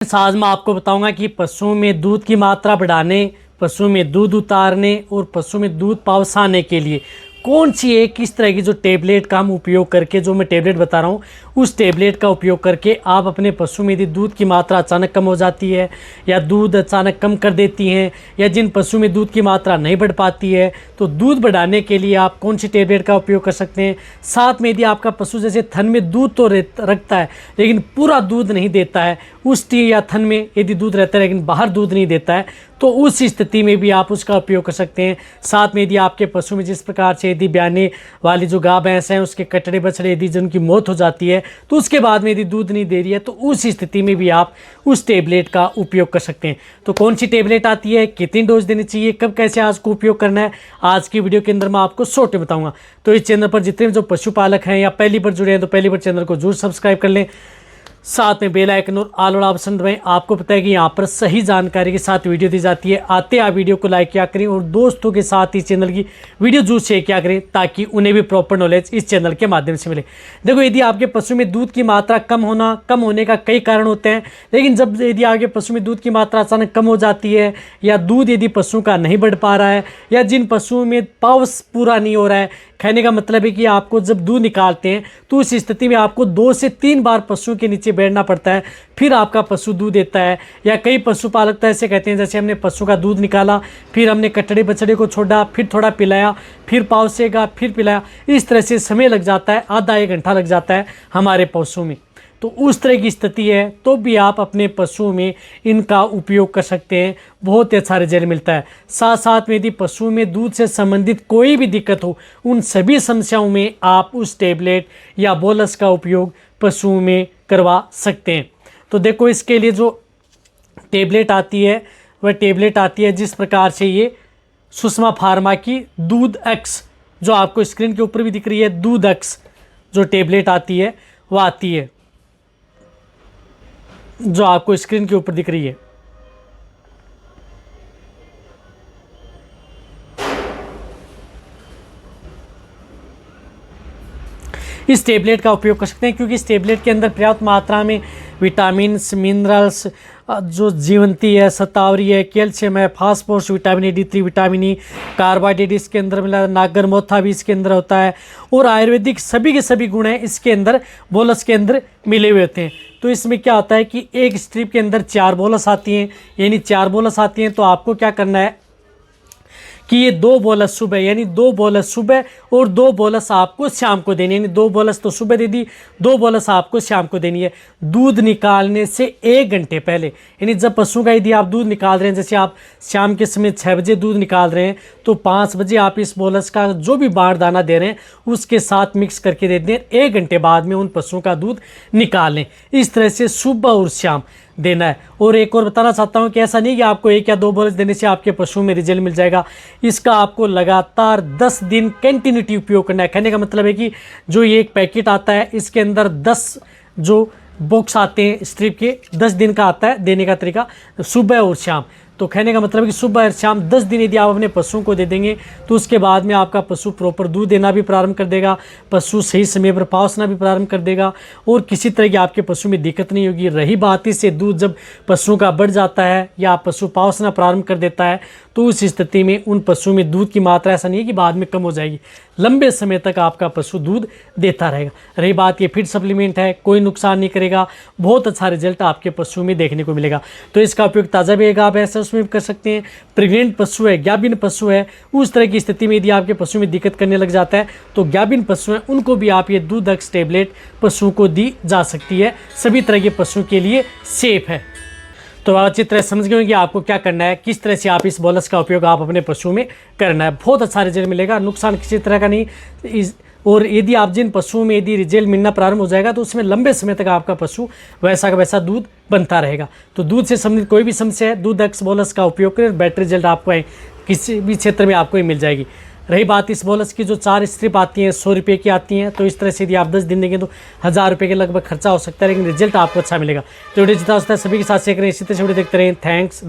आज मैं आपको बताऊंगा कि पशुओं में दूध की मात्रा बढ़ाने, पशुओं में दूध उतारने और पशुओं में दूध पहुंचाने के लिए कौन सी एक किस तरह की जो टेबलेट का हम उपयोग करके, जो मैं टेबलेट बता रहा हूँ उस टेबलेट का उपयोग करके आप अपने पशु में यदि दूध की मात्रा अचानक कम हो जाती है या दूध अचानक कम कर देती हैं, या जिन पशु में दूध की मात्रा नहीं बढ़ पाती है तो दूध बढ़ाने के लिए आप कौन सी टेबलेट का उपयोग कर सकते हैं। साथ में यदि आपका पशु जैसे थन में दूध तो रखता है लेकिन पूरा दूध नहीं देता है, उस या थन में यदि दूध रहता है लेकिन बाहर दूध नहीं देता है, तो उस स्थिति में भी आप उसका उपयोग कर सकते हैं। साथ में यदि आपके पशु में जिस प्रकार से यदि ब्याने वाली जो गाय भैंस हैं उसके कटड़े बछड़े यदि जिनकी मौत हो जाती है तो उसके बाद में यदि दूध नहीं दे रही है तो उस स्थिति में भी आप उस टेबलेट का उपयोग कर सकते हैं। तो कौन सी टेबलेट आती है, कितनी डोज देनी चाहिए, कब कैसे आज को उपयोग करना है, आज की वीडियो के अंदर मैं आपको शॉर्ट में बताऊंगा। तो इस चैनल पर जितने जो पशुपालक हैं या पहली बार जुड़े हैं तो पहली बार चैनल को जरूर सब्सक्राइब कर लें, साथ में बेल आइकन और ऑल ऑप्शन दबाएं। आपको पता है कि यहाँ पर सही जानकारी के साथ वीडियो दी जाती है। आते आप वीडियो को लाइक किया करें और दोस्तों के साथ इस चैनल की वीडियो जरूर शेयर किया करें ताकि उन्हें भी प्रॉपर नॉलेज इस चैनल के माध्यम से मिले। देखो, यदि आपके पशु में दूध की मात्रा कम होने का कई कारण होते हैं, लेकिन जब यदि आपके पशु में दूध की मात्रा अचानक कम हो जाती है या दूध यदि पशु का नहीं बढ़ पा रहा है या जिन पशुओं में पाउस पूरा नहीं हो रहा है, कहने का मतलब है कि आपको जब दूध निकालते हैं तो उस स्थिति में आपको 2 से 3 बार पशुओं के नीचे बैठना पड़ता है, फिर आपका पशु दूध देता है। या कई पशुपालक तो ऐसे कहते हैं जैसे हमने पशु का दूध निकाला, फिर हमने कटड़े बछड़े को छोड़ा, फिर थोड़ा पिलाया, फिर पाउसेगा, फिर पिलाया, इस तरह से समय लग जाता है, आधा 1 घंटा लग जाता है हमारे पशुओं में। तो उस तरह की स्थिति है तो भी आप अपने पशुओं में इनका उपयोग कर सकते हैं, बहुत ही अच्छा रिजल्ट मिलता है। साथ साथ में यदि पशुओं में दूध से संबंधित कोई भी दिक्कत हो, उन सभी समस्याओं में आप उस टेबलेट या बोलस का उपयोग पशुओं में करवा सकते हैं। तो देखो, इसके लिए जो टेबलेट आती है वह टेबलेट आती है जिस प्रकार से ये सुषमा फार्मा की दूध एक्स, जो आपको स्क्रीन के ऊपर भी दिख रही है, दूध एक्स जो टेबलेट आती है वह आती है, जो आपको स्क्रीन के ऊपर दिख रही है। इस टेबलेट का उपयोग कर सकते हैं क्योंकि इस टेबलेट के अंदर पर्याप्त मात्रा में विटामिन्स, मिनरल्स, जो जीवंती है, शतावरी है, कैल्शियम है, phosphorus, vitamin D3, vitamin E, carbohydrate इसके अंदर मिला, नागर मोथा भी इसके अंदर होता है और आयुर्वेदिक सभी के सभी गुण हैं इसके अंदर बोलस के अंदर मिले हुए होते हैं। तो इसमें क्या होता है कि एक स्ट्रिप के अंदर 4 बोलस आती हैं, यानी 4 बोलस आती हैं। तो आपको क्या करना है कि ये 2 बोलस सुबह, यानी 2 बोलस सुबह और 2 बोलस आपको शाम को देनी है, यानी 2 बोलस तो सुबह दे दी, 2 बोलस आपको शाम को देनी है। दूध निकालने से 1 घंटे पहले, यानी जब पशु का यदि आप दूध निकाल रहे हैं, जैसे आप शाम के समय 6 बजे दूध निकाल रहे हैं तो 5 बजे आप इस बोलस का जो भी बाढ़ दाना दे रहे हैं उसके साथ मिक्स करके दे दें। 1 घंटे बाद में उन पशुओं का दूध निकाल लें। इस तरह से सुबह और शाम देना है। और एक और बताना चाहता हूं कि ऐसा नहीं कि आपको 1 या 2 बोलस देने से आपके पशुओं में रिजल्ट मिल जाएगा। इसका आपको लगातार 10 दिन कंटिन्यूटी उपयोग करना है। कहने का मतलब है कि जो ये एक पैकेट आता है इसके अंदर 10 जो बॉक्स आते हैं स्ट्रिप के, 10 दिन का आता है देने का तरीका, सुबह और शाम। तो कहने का मतलब है कि सुबह और शाम 10 दिन यदि आप अपने पशुओं को दे देंगे तो उसके बाद में आपका पशु प्रॉपर दूध देना भी प्रारंभ कर देगा, पशु सही समय पर पाउसना भी प्रारंभ कर देगा और किसी तरह की आपके पशु में दिक्कत नहीं होगी। रही बात इससे दूध जब पशुओं का बढ़ जाता है या पशु पाउसना प्रारंभ कर देता है तो उस स्थिति में उन पशुओं में दूध की मात्रा ऐसा नहीं है कि बाद में कम हो जाएगी, लंबे समय तक आपका पशु दूध देता रहेगा। रही बात ये फीड सप्लीमेंट है, कोई नुकसान नहीं करेगा, बहुत अच्छा रिजल्ट आपके पशु में देखने को मिलेगा। तो इसका उपयोग ताज़ा बेगा आप ऐसा उसमें भी कर सकते हैं। प्रेग्नेंट पशु है, ज्ञाबिन पशु है, उस तरह की स्थिति में यदि आपके पशु में दिक्कत करने लग जाता है तो ज्ञाबिन पशु हैं उनको भी आप ये दूध एक्स टेबलेट पशुओं को दी जा सकती है। सभी तरह के पशुओं के लिए सेफ है। तो आप अच्छी तरह समझ गए होंगे कि आपको क्या करना है, किस तरह से आप इस बोलस का उपयोग आप अपने पशुओं में करना है। बहुत अच्छा रिजल्ट मिलेगा, नुकसान किसी तरह का नहीं। और यदि आप जिन पशुओं में यदि रिजल्ट मिलना प्रारंभ हो जाएगा तो उसमें लंबे समय तक आपका पशु वैसा का वैसा दूध बनता रहेगा। तो दूध से संबंधित कोई भी समस्या है, दूध एक्स बोलस का उपयोग करें, बेटर रिजल्ट आपको किसी भी क्षेत्र में आपको ही मिल जाएगी। रही बात इस बोलस की, जो 4 स्ट्रिप आती हैं 100 रुपये की आती हैं, तो इस तरह से यदि आप 10 दिन देंगे तो 1000 रुपये के लगभग खर्चा हो सकता है, लेकिन रिजल्ट आपको अच्छा मिलेगा। तो वीडियो जितना हो सकता है सभी के साथ शेयर करें, इसी तरह से वीडियो देखते रहें। थैंक्स।